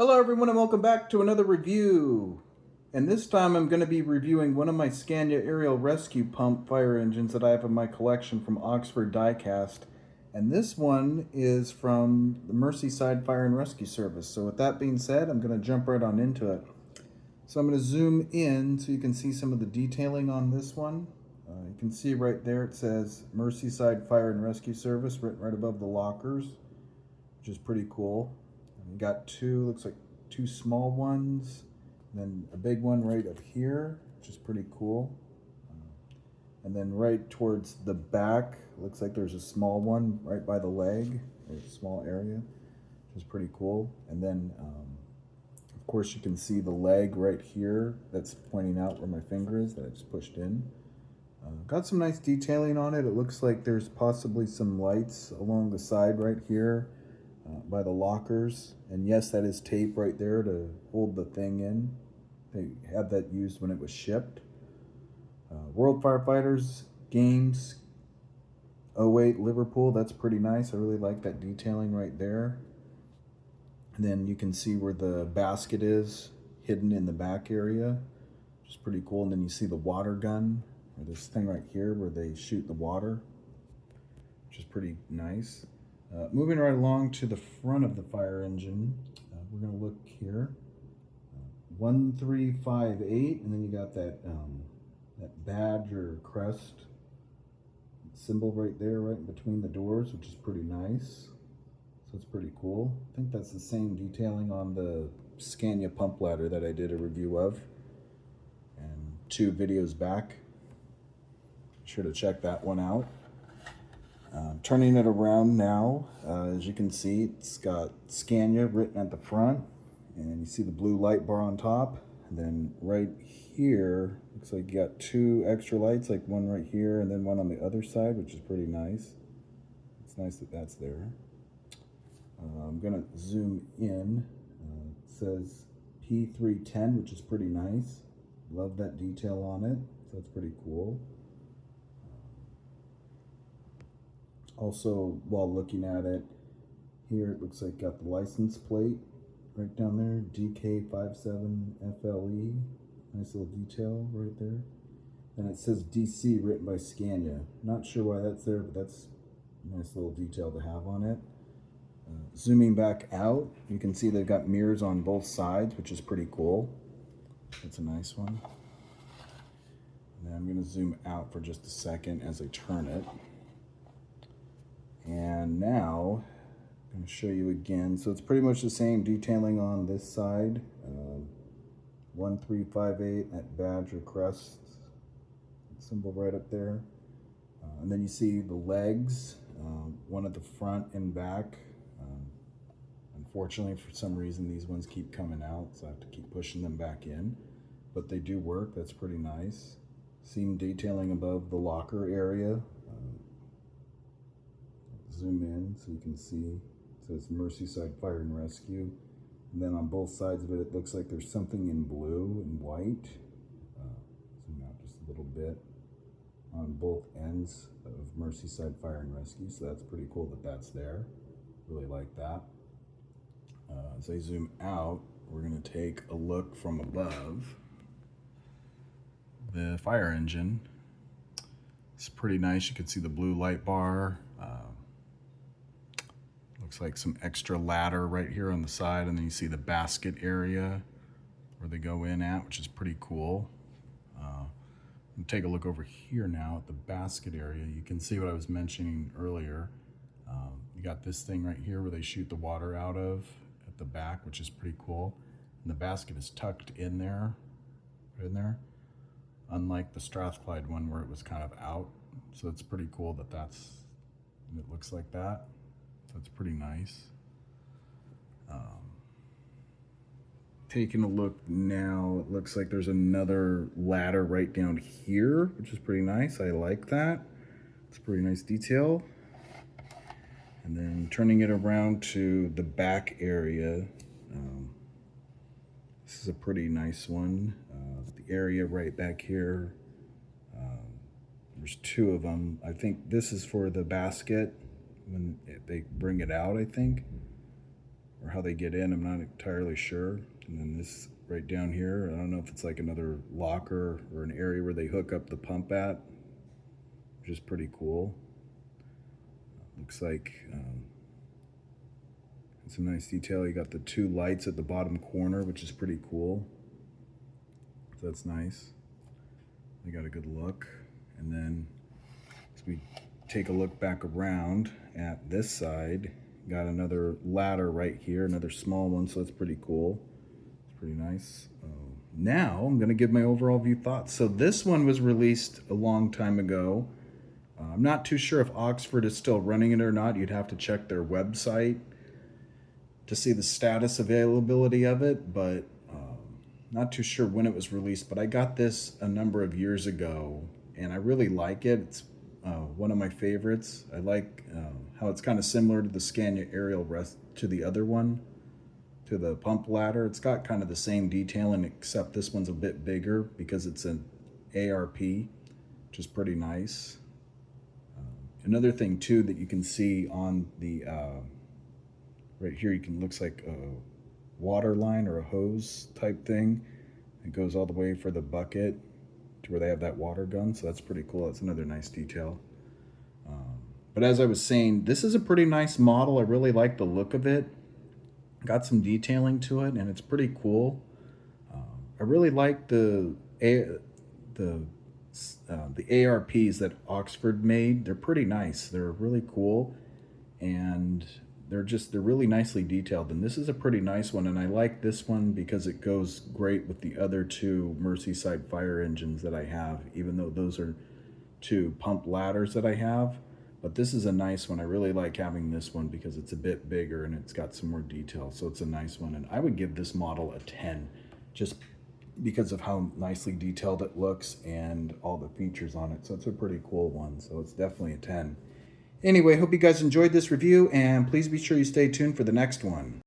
Hello everyone and welcome back to another review. And this time I'm going to be reviewing one of my Scania aerial rescue pump fire engines that I have in my collection from Oxford Diecast. And this one is from the Merseyside Fire and Rescue Service. So with that being said, I'm going to jump right on into it. So I'm going to zoom in so you can see some of the detailing on this one. You can see right there it says Merseyside Fire and Rescue Service written right above the lockers, which is pretty cool. We got two, looks like two small ones, and then a big one right up here, which is pretty cool. And then right towards the back, looks like there's a small one right by the leg, or a small area, which is pretty cool. And then, of course, you can see the leg right here that's pointing out where my finger is that I just pushed in. Got some nice detailing on it. It looks like there's possibly some lights along the side right here. By the lockers, and yes, that is tape right there to hold the thing in. They had that used when it was shipped. World Firefighters Games 08 Liverpool, that's pretty nice. I really like that detailing right there. And then you can see where the basket is hidden in the back area, which is pretty cool. And then you see the water gun, or this thing right here where they shoot the water, which is pretty nice. Moving right along to the front of the fire engine, we're going to look here. 1358, and then you got that that badge or crest symbol right there, right in between the doors, which is pretty nice. So it's pretty cool. I think that's the same detailing on the Scania pump ladder that I did a review of, and 2 videos back. Be sure to check that one out. Turning it around now, as you can see, it's got Scania written at the front, and you see the blue light bar on top. And then right here, looks like you got 2 extra lights, like one right here and then one on the other side, which is pretty nice. It's nice that that's there. I'm gonna zoom in. It says P310, which is pretty nice. Love that detail on it, so that's pretty cool. Also, while looking at it, here it looks like got the license plate right down there, DK57FLE. Nice little detail right there. And it says DC written by Scania. Not sure why that's there, but that's a nice little detail to have on it. Zooming back out, you can see they've got mirrors on both sides, which is pretty cool. That's a nice one. And then I'm going to zoom out for just a second as I turn it. And now I'm going to show you again. So it's pretty much the same detailing on this side. 1358, that badge or crest symbol right up there. And then you see the legs, one at the front and back. Unfortunately, for some reason, these ones keep coming out, so I have to keep pushing them back in. But they do work. That's pretty nice. Seam detailing above the locker area. Zoom in so you can see. It says Merseyside Fire and Rescue. And then on both sides of it, it looks like there's something in blue and white. Zoom out just a little bit. On both ends of Merseyside Fire and Rescue, so that's pretty cool that that's there. Really like that. As I zoom out, we're going to take a look from above. The fire engine. It's pretty nice. You can see the blue light bar. Looks like some extra ladder right here on the side, and then you see the basket area where they go in at, which is pretty cool. Take a look over here now at the basket area. You can see what I was mentioning earlier. You got this thing right here where they shoot the water out of at the back, which is pretty cool. And the basket is tucked in there, right in there, unlike the Strathclyde one where it was kind of out. So it's pretty cool that it looks like that. So it's pretty nice. Taking a look now, it looks like there's another ladder right down here, which is pretty nice. I like that. It's a pretty nice detail. And then turning it around to the back area, this is a pretty nice one. The area right back here, there's 2 of them. I think this is for the basket when they bring it out, I think. or how they get in. I'm not entirely sure. And then this right down here, I don't know if it's like another locker or an area where they hook up the pump at, which is pretty cool. Looks like some nice detail. You got the 2 lights at the bottom corner, which is pretty cool. So that's nice. They got a good look. And then as we take a look back around at this side, got another ladder right here, another small one, so that's pretty cool. It's pretty nice. Now I'm going to give my overall view thoughts. So this one was released a long time ago. I'm not too sure if Oxford is still running it or not. You'd have to check their website to see the status availability of it, but not too sure when it was released. But I got this a number of years ago, and I really like it. It's one of my favorites. I like how it's kind of similar to the Scania aerial to the other one, to the pump ladder. It's got kind of the same detailing, except this one's a bit bigger because it's an ARP, which is pretty nice. Another thing too that you can see on the right here, looks like a water line or a hose type thing. It goes all the way for the bucket to where they have that water gun, so that's pretty cool. That's another nice detail. But as I was saying, this is a pretty nice model. I really like the look of it. Got some detailing to it, and it's pretty cool. I really like the ARPs that Oxford made. They're pretty nice. They're really cool, and they're really nicely detailed. And this is a pretty nice one, and I like this one because it goes great with the other 2 Merseyside fire engines that I have, even though those are 2 pump ladders that I have. But this is a nice one. I really like having this one because it's a bit bigger and it's got some more detail, so it's a nice one. And I would give this model a 10, just because of how nicely detailed it looks and all the features on it. So it's a pretty cool one, so it's definitely a 10. Anyway, hope you guys enjoyed this review, and please be sure you stay tuned for the next one.